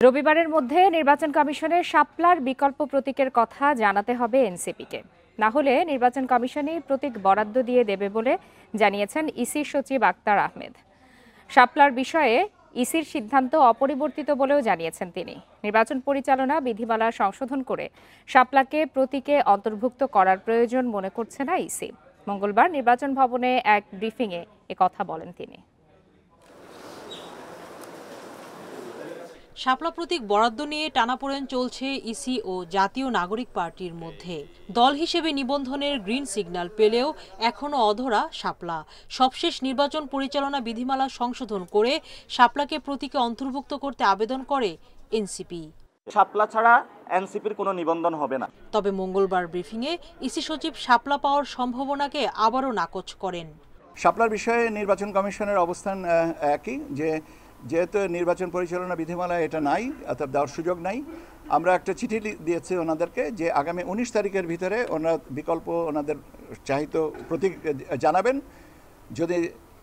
রবিবারের মধ্যে নির্বাচন কমিশনের শাপলার বিকল্প প্রতীকের কথা জানাতে হবে এনসিপিকে। না হলে নির্বাচন কমিশনই প্রতীক বরাদ্দ দিয়ে দেবে বলে জানিয়েছেন ইসি সচিব আক্তার আহমেদ। শাপলার বিষয়ে ইসির সিদ্ধান্ত অপরিবর্তিত বলেও জানিয়েছেন তিনি। নির্বাচন পরিচালনা বিধিমালা সংশোধন করে শাপলাকে প্রতীকে অন্তর্ভুক্ত করার প্রয়োজন মনে করছে না ইসি। মঙ্গলবার নির্বাচন ভবনে এক ব্রিফিংয়ে একথা বলেন তিনি। শাপলা প্রতীক বরাদ্দ নিয়ে টানাপোড়েন চলছে ইসি ও জাতীয় নাগরিক পার্টির মধ্যে। দল হিসেবে নিবন্ধনের গ্রিন সিগন্যাল পেলেও এখনো অধরা শাপলা। সবশেষ নির্বাচন পরিচালনা বিধিমালা সংশোধন করে শাপলাকে প্রতীকে অন্তর্ভুক্ত করতে আবেদন করে এনসিপি। শাপলা ছাড়া এনসিপির কোনো নিবন্ধন হবে না। তবে মঙ্গলবার ব্রিফিংয়ে ইসি সচিব শাপলা পাওয়ার সম্ভাবনাকে আবারও নাকচ করেন। শাপলার বিষয়ে নির্বাচন কমিশনের অবস্থান একই, যেহেতু নির্বাচন পরিচালনা বিধিমালা এটা নাই, অর্থাৎ দেওয়ার সুযোগ নাই। আমরা একটা চিঠি দিয়েছি ওনাদেরকে যে আগামী 19 তারিখের ভিতরে ওনারা বিকল্প ওনাদের চাহিত প্রতীক জানাবেন। যদি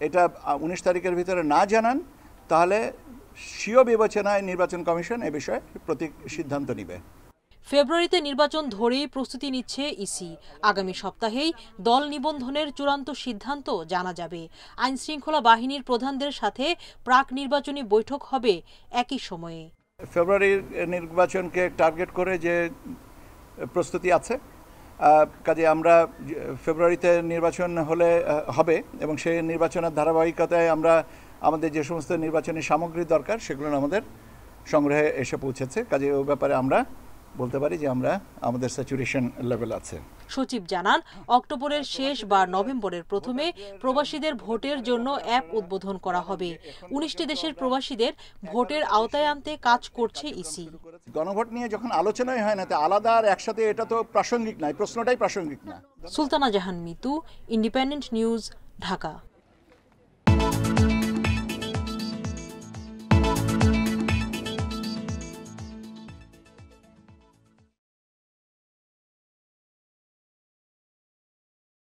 এটা 19 তারিখের ভিতরে না জানান তাহলে স্বীয় বিবেচনায় নির্বাচন কমিশন এ বিষয়ে প্রতীক সিদ্ধান্ত নেবে। ফেব্রুয়ারিতে নির্বাচন ধরেই প্রস্তুতি নিচ্ছে ইসি। আগামী সপ্তাহেই দল নিবন্ধনের চূড়ান্ত সিদ্ধান্ত জানা যাবে। আইন শৃঙ্খলা বাহিনীর প্রধানদের সাথে প্রাক নির্বাচনী বৈঠক হবে একই সময়ে। ফেব্রুয়ারির নির্বাচনকে টার্গেট করে যে প্রস্তুতি আছে, কাজে আমরা ফেব্রুয়ারিতে নির্বাচন হবে এবং সেই নির্বাচনের ধারাবাহিকতায় আমরা আমাদের যে সমস্ত নির্বাচনী সামগ্রী দরকার সেগুলো আমাদের সংগ্রহে এসে পৌঁছেছে। কাজে ওই ব্যাপারে আমরা বলতে পারি যে আমাদের স্যাচুরেশন লেভেল আছে। সচিব জানান, অক্টোবরের শেষ বা নভেম্বরের প্রথমে প্রবাসীদের ভোটের জন্য অ্যাপ উদ্বোধন করা হবে। 19টি দেশের প্রবাসীদের ভোটের আওতায় আনতে কাজ করছে ইসি। গণভোট নিয়ে যখন আলোচনাই হয় না, তা আলাদা আর একসাথে এটা তো প্রাসঙ্গিক নয়, প্রশ্নটাই প্রাসঙ্গিক না। সুলতানা জাহান মিতু, ইন্ডিপেন্ডেন্ট নিউজ, ঢাকা।